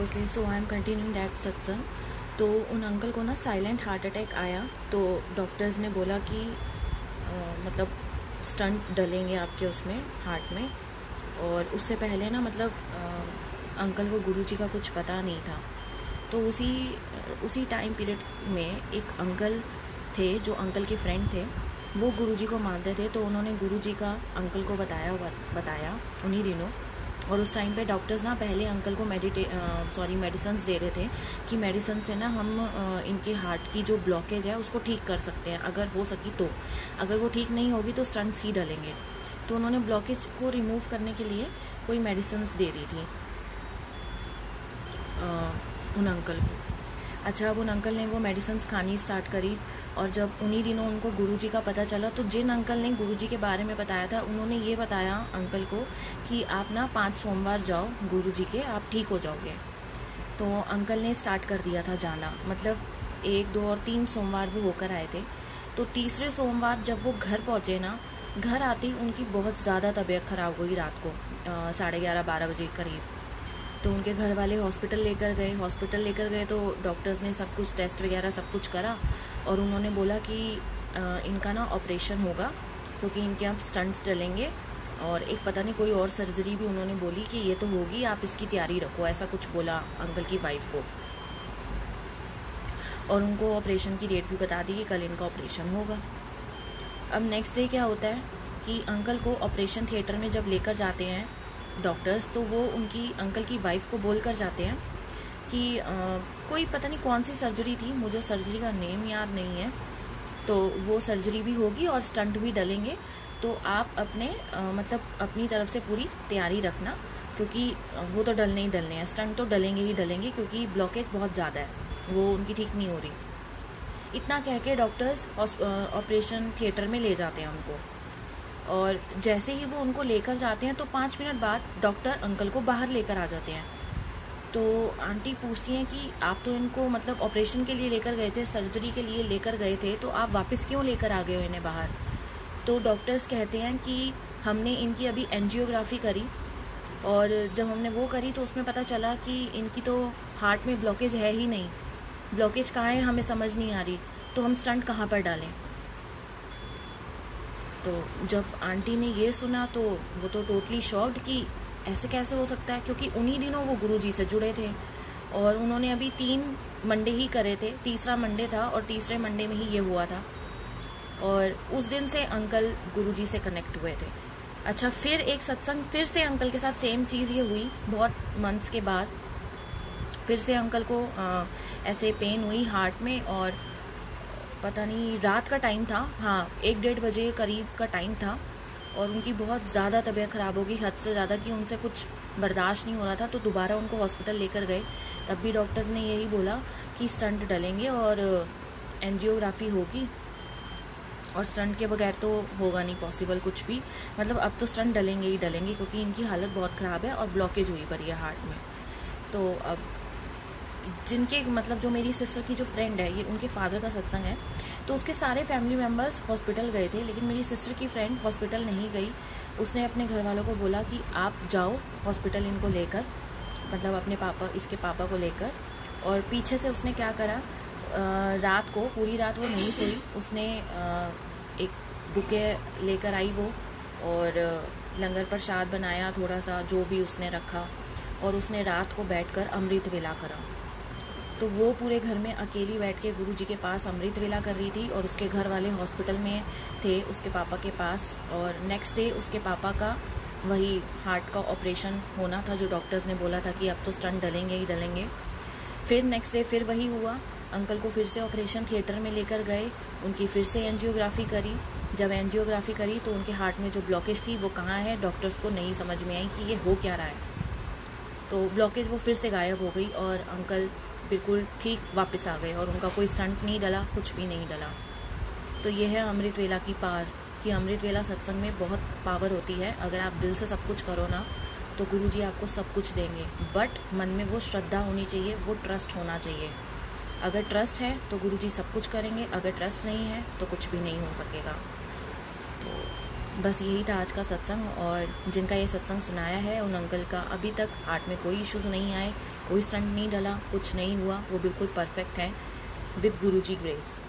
Okay, so I am continuing that सत्संग। तो उन अंकल को ना साइलेंट हार्ट अटैक आया। तो डॉक्टर्स ने बोला कि मतलब स्टंट डलेंगे आपके उसमें हार्ट में। और उससे पहले ना मतलब अंकल को गुरुजी का कुछ पता नहीं था। तो उसी टाइम पीरियड में एक अंकल थे जो अंकल के फ्रेंड थे, वो गुरुजी को मानते थे। तो उन्होंने गुरुजी का अंकल को बताया उन्हीं दिनों। और उस टाइम पे डॉक्टर्स ना पहले अंकल को मेडिसिन्स दे रहे थे कि मेडिसिन से ना हम इनके हार्ट की जो ब्लॉकेज है उसको ठीक कर सकते हैं, अगर हो सकी तो। अगर वो ठीक नहीं होगी तो स्टंट्स ही डलेंगे। तो उन्होंने ब्लॉकेज को रिमूव करने के लिए कोई मेडिसिन्स दे दी थी उन अंकल को। अच्छा, अब उन अंकल ने वो मेडिसिन्स खानी स्टार्ट करी। और जब उन्हीं दिनों उनको गुरुजी का पता चला, तो जिन अंकल ने गुरुजी के बारे में बताया था, उन्होंने ये बताया अंकल को कि आप ना 5 सोमवार जाओ गुरुजी के, आप ठीक हो जाओगे। तो अंकल ने स्टार्ट कर दिया था जाना। मतलब 1, 2 और 3 सोमवार वो होकर आए थे। तो तीसरे सोमवार जब वो घर पहुँचे ना, घर आते ही उनकी बहुत ज़्यादा तबीयत ख़राब हुई रात को 11:30-12 बजे के करीब। तो उनके घर वाले हॉस्पिटल लेकर गए तो डॉक्टर्स ने सब कुछ टेस्ट वगैरह सब कुछ करा। और उन्होंने बोला कि इनका ना ऑपरेशन होगा, क्योंकि इनके अब स्टंट्स डलेंगे। और एक पता नहीं कोई और सर्जरी भी उन्होंने बोली कि ये तो होगी, आप इसकी तैयारी रखो, ऐसा कुछ बोला अंकल की वाइफ को। और उनको ऑपरेशन की डेट भी बता दी कि कल इनका ऑपरेशन होगा। अब नेक्स्ट डे क्या होता है कि अंकल को ऑपरेशन थिएटर में जब लेकर जाते हैं डॉक्टर्स, तो वो उनकी अंकल की वाइफ को बोल कर जाते हैं कि कोई पता नहीं कौन सी सर्जरी थी, मुझे सर्जरी का नेम याद नहीं है। तो वो सर्जरी भी होगी और स्टंट भी डलेंगे। तो आप मतलब अपनी तरफ से पूरी तैयारी रखना, क्योंकि वो तो डलने ही डलने हैं, स्टंट तो डलेंगे ही डलेंगे, क्योंकि ब्लॉकेज बहुत ज़्यादा है, वो उनकी ठीक नहीं हो रही। इतना कह के डॉक्टर्स ऑपरेशन थिएटर में ले जाते हैं उनको। और जैसे ही वो उनको लेकर जाते हैं तो 5 मिनट बाद डॉक्टर अंकल को बाहर लेकर आ जाते हैं। तो आंटी पूछती हैं कि आप तो इनको मतलब ऑपरेशन के लिए लेकर गए थे, सर्जरी के लिए लेकर गए थे, तो आप वापस क्यों लेकर आ गए हो इन्हें बाहर? तो डॉक्टर्स कहते हैं कि हमने इनकी अभी एंजियोग्राफी करी, और जब हमने वो करी तो उसमें पता चला कि इनकी तो हार्ट में ब्लॉकेज है ही नहीं। ब्लॉकेज कहाँ है हमें समझ नहीं आ रही, तो हम स्टंट कहाँ पर डालें? तो जब आंटी ने ये सुना तो वो तो टोटली शॉक्ड कि ऐसे कैसे हो सकता है, क्योंकि उन्हीं दिनों वो गुरुजी से जुड़े थे और उन्होंने अभी 3 मंडे ही करे थे, तीसरा मंडे था और तीसरे मंडे में ही ये हुआ था। और उस दिन से अंकल गुरुजी से कनेक्ट हुए थे। अच्छा, फिर एक सत्संग, फिर से अंकल के साथ सेम चीज़ ये हुई बहुत मंथ्स के बाद। फिर से अंकल को ऐसे पेन हुई हार्ट में, और पता नहीं रात का टाइम था, हाँ 1-1:30 बजे करीब का टाइम था। और उनकी बहुत ज़्यादा तबीयत ख़राब हो गई, हद से ज़्यादा, कि उनसे कुछ बर्दाश्त नहीं हो रहा था। तो दोबारा उनको हॉस्पिटल लेकर गए। तब भी डॉक्टर्स ने यही बोला कि स्टंट डलेंगे और एंजियोग्राफी होगी, और स्टंट के बगैर तो होगा नहीं पॉसिबल कुछ भी। मतलब अब तो स्टंट डलेंगे ही डलेंगे, क्योंकि इनकी हालत बहुत ख़राब है और ब्लॉकेज हुई पड़ी है हार्ट में। तो अब जिनके मतलब जो मेरी सिस्टर की जो फ्रेंड है, ये उनके फादर का सत्संग है, तो उसके सारे फैमिली मेम्बर्स हॉस्पिटल गए थे, लेकिन मेरी सिस्टर की फ्रेंड हॉस्पिटल नहीं गई। उसने अपने घर वालों को बोला कि आप जाओ हॉस्पिटल इनको लेकर, मतलब इसके पापा को लेकर। और पीछे से उसने क्या करा, रात को पूरी रात वो नहीं सोई। उसने एक बुके लेकर आई वो, और लंगर प्रसाद बनाया थोड़ा सा, जो भी उसने रखा, और उसने रात को बैठकर अमृत वेला करा। तो वो पूरे घर में अकेली बैठ के गुरुजी के पास अमृत वेला कर रही थी, और उसके घर वाले हॉस्पिटल में थे उसके पापा के पास। और नेक्स्ट डे उसके पापा का वही हार्ट का ऑपरेशन होना था, जो डॉक्टर्स ने बोला था कि अब तो स्टंट डलेंगे ही डलेंगे। फिर नेक्स्ट डे फिर वही हुआ, अंकल को फिर से ऑपरेशन थिएटर में लेकर गए, उनकी फिर से एंजियोग्राफी करी। जब एंजियोग्राफी करी तो उनके हार्ट में जो ब्लॉकेज थी वो कहाँ है, डॉक्टर्स को नहीं समझ में आई कि ये हो क्या रहा है। तो ब्लॉकेज वो फिर से गायब हो गई और अंकल बिल्कुल ठीक वापस आ गए, और उनका कोई स्टंट नहीं डला, कुछ भी नहीं डला। तो ये है अमृत वेला की पार, कि अमृत वेला सत्संग में बहुत पावर होती है। अगर आप दिल से सब कुछ करो ना, तो गुरुजी आपको सब कुछ देंगे, बट मन में वो श्रद्धा होनी चाहिए, वो ट्रस्ट होना चाहिए। अगर ट्रस्ट है तो गुरुजी सब कुछ करेंगे, अगर ट्रस्ट नहीं है तो कुछ भी नहीं हो सकेगा। तो बस यही था आज का सत्संग। और जिनका ये सत्संग सुनाया है उन अंकल का अभी तक हार्ट में कोई इश्यूज़ नहीं आए, कोई स्टंट नहीं डला, कुछ नहीं हुआ, वो बिल्कुल परफेक्ट है with Guruji grace.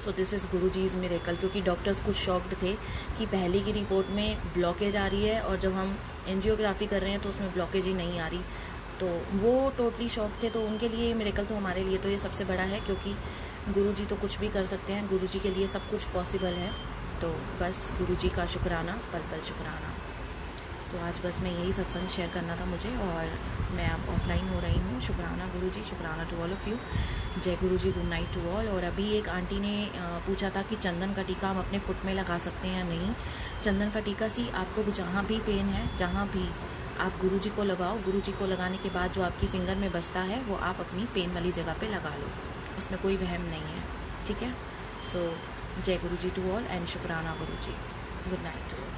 So this is Guruji's miracle. क्योंकि डॉक्टर्स कुछ शॉक्ड थे कि पहले की रिपोर्ट में ब्लॉकेज आ रही है और जब हम एंजियोग्राफी कर रहे हैं तो उसमें ब्लॉकेज ही नहीं आ रही, तो वो टोटली शॉक थे। तो उनके लिए मिरेकल, तो हमारे लिए तो ये सबसे बड़ा है, क्योंकि गुरुजी तो कुछ भी कर सकते हैं, गुरुजी के लिए सब कुछ पॉसिबल है। तो बस गुरुजी का शुक्राना, पल पल शुक्राना। तो आज बस मैं यही सत्संग शेयर करना था मुझे, और मैं अब ऑफलाइन हो रही हूँ। शुक्राना गुरुजी, शुक्राना टू ऑल ऑफ़ यू। जय गुरुजी, गुड नाइट टू ऑल। और अभी एक आंटी ने पूछा था कि चंदन का टीका हम अपने फुट में लगा सकते हैं या नहीं। चंदन का टीका सी आपको जहाँ भी पेन है, जहाँ भी आप गुरुजी को लगाओ। गुरुजी को लगाने के बाद जो आपकी फिंगर में बचता है वो आप अपनी पेन वाली जगह पे लगा लो, उसमें कोई वहम नहीं है, ठीक है। सो जय गुरुजी टू ऑल एंड शुक्राना गुरुजी, गुड नाइट टू ऑल।